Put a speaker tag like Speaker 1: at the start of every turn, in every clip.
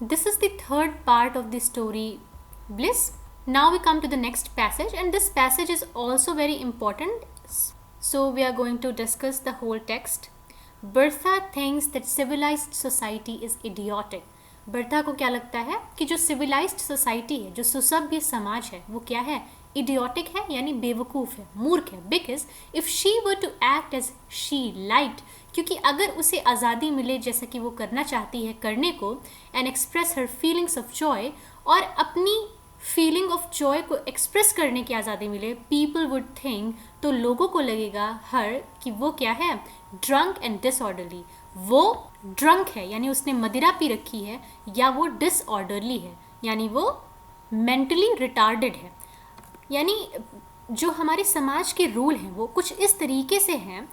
Speaker 1: This is the third part of the story, Bliss. Now we come to the next passage, and this passage is also very important. So we are going to discuss the whole text. Bertha thinks that civilized society is idiotic. Bertha को क्या लगता है कि जो civilised society है, जो सुसभ्य समाज है, वो क्या है, इडियोटिक है, यानी बेवकूफ़ है, मूर्ख है. Because if she were to act as she liked, क्योंकि अगर उसे आज़ादी मिले जैसा कि वो करना चाहती है करने को, and express her feelings of Joy, और अपनी फीलिंग ऑफ जॉय को एक्सप्रेस करने की आज़ादी मिले, पीपल वुड थिंक, तो लोगों को लगेगा हर कि वो क्या है, ड्रंक एंड डिसऑर्डरली. वो ड्रंक है यानी उसने मदिरा पी रखी है, या वो डिसऑर्डरली है यानी वो मेंटली रिटार्डेड है. यानी जो हमारे समाज के रूल हैं वो कुछ इस तरीके से हैं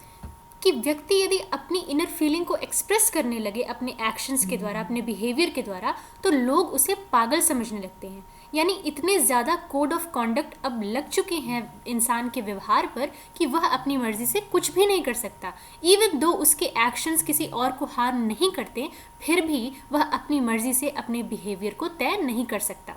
Speaker 1: कि व्यक्ति यदि अपनी इनर फीलिंग को एक्सप्रेस करने लगे अपने एक्शंस के द्वारा, अपने बिहेवियर के द्वारा, तो लोग उसे पागल समझने लगते हैं. यानी इतने ज़्यादा कोड ऑफ कॉन्डक्ट अब लग चुके हैं इंसान के व्यवहार पर कि वह अपनी मर्ज़ी से कुछ भी नहीं कर सकता. इवन दो उसके एक्शंस किसी और को हार्म नहीं करते, फिर भी वह अपनी मर्ज़ी से अपने बिहेवियर को तय नहीं कर सकता.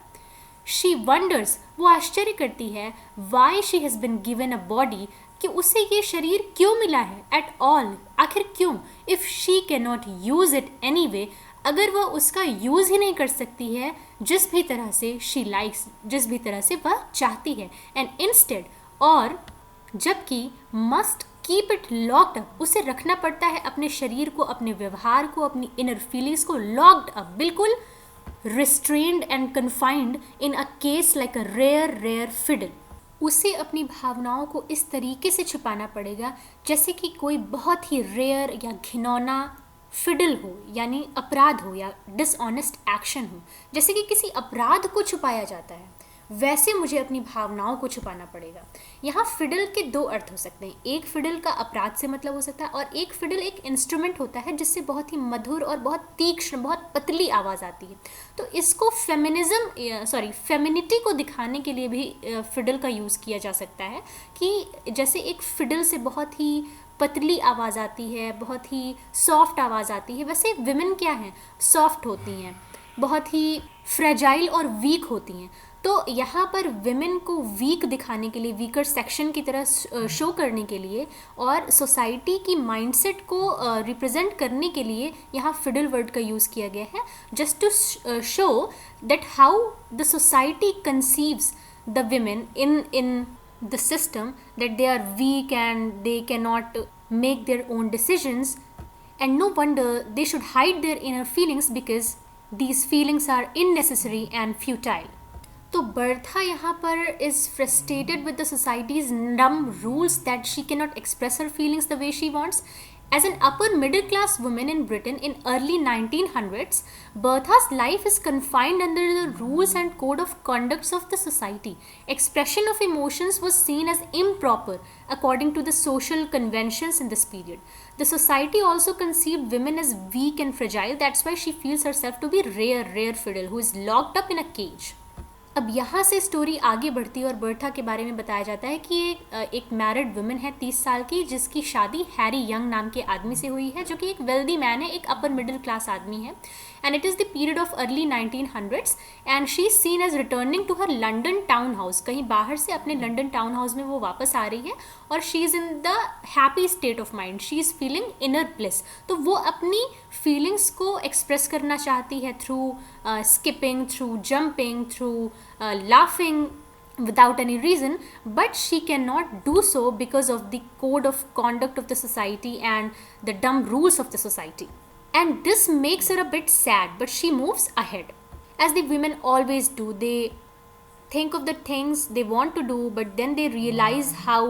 Speaker 1: शी वंडर्स, वो आश्चर्य करती है, why she has been given a body, कि उसे ये शरीर क्यों मिला है एट ऑल, आखिर क्यों. If she can not use it any way, अगर वह उसका यूज़ ही नहीं कर सकती है जिस भी तरह से शी लाइक्स, जिस भी तरह से वह चाहती है. एंड इंस्टेड, और जबकि must keep it locked up, उसे रखना पड़ता है अपने शरीर को, अपने व्यवहार को, अपनी इनर फीलिंग्स को लॉक्ड अप, बिल्कुल restrained and confined in a case like a rare fiddle. उसे अपनी भावनाओं को इस तरीके से छुपाना पड़ेगा जैसे कि कोई बहुत ही रेयर या घिनौना फिडल हो, यानी अपराध हो या डिसऑनेस्ट एक्शन हो. जैसे कि किसी अपराध को छुपाया जाता है, वैसे मुझे अपनी भावनाओं को छुपाना पड़ेगा. यहाँ फिडल के दो अर्थ हो सकते हैं. एक फिडल का अपराध से मतलब हो सकता है, और एक फिडल एक इंस्ट्रूमेंट होता है जिससे बहुत ही मधुर और बहुत तीक्ष्ण, बहुत पतली आवाज़ आती है. तो इसको फेमिनिटी को दिखाने के लिए भी फिडल का यूज़ किया जा सकता है, कि जैसे एक फिडल से बहुत ही पतली आवाज़ आती है, बहुत ही सॉफ्ट आवाज़ आती है, वैसे विमेन क्या हैं, सॉफ्ट होती हैं, बहुत ही फ्रेजाइल और वीक होती हैं. तो यहाँ पर विमेन को वीक दिखाने के लिए, वीकर सेक्शन की तरह शो करने के लिए, और सोसाइटी की माइंडसेट को रिप्रेजेंट करने के लिए यहाँ फिडल वर्ड का यूज़ किया गया है, just to show that how the society conceives the women in the system, that they are weak and they cannot make their own decisions, and no wonder they should hide their inner feelings because these feelings are unnecessary and futile. तो Bertha यहाँ पर is frustrated with the society's dumb rules that she cannot express her feelings the way she wants. As an upper middle class woman in Britain in early 1900s, Bertha's life is confined under the rules and code of conducts of the society. Expression of emotions was seen as improper according to the social conventions in this period. The society also conceived women as weak and fragile. That's why she feels herself to be rare fiddle who is locked up in a cage. अब यहाँ से story आगे बढ़ती है और Bertha के बारे में बताया जाता है कि एक मैरिड वुमेन है 30 साल की, जिसकी शादी हैरी यंग नाम के आदमी से हुई है, जो कि एक वेल्दी मैन है, एक अपर मिडिल क्लास आदमी है. And it is the period of early 1900s, and she is seen as returning to her London town house. कहीं बाहर से अपने लंडन टाउन हाउस में वो वापस आ रही है, और she is in the happy state of mind, she is feeling inner bliss. तो वो अपनी फीलिंग्स को एक्सप्रेस करना चाहती है through skipping, through jumping, through laughing without any reason, but she cannot do so because of the code of conduct of the society and the dumb rules of the society. And this makes her a bit sad, but she moves ahead. As the women always do, they think of the things they want to do, but then they realize how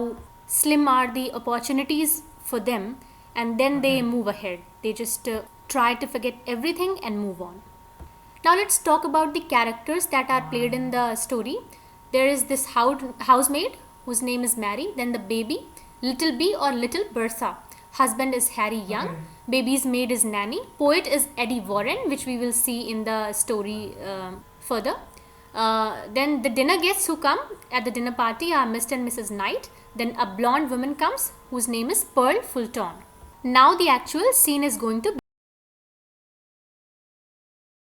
Speaker 1: slim are the opportunities for them, and then they move ahead. They just try to forget everything and move on. Now let's talk about the characters that are played in the story. There is this housemaid whose name is Mary, then the baby, little B or little Bertha. Husband is Harry Young. Baby's maid is Nanny. Poet is Eddie Warren, which we will see in the story further. Then the dinner guests who come at the dinner party are Mr. and Mrs. Knight. Then a blonde woman comes whose name is Pearl Fulton. Now the actual scene is going to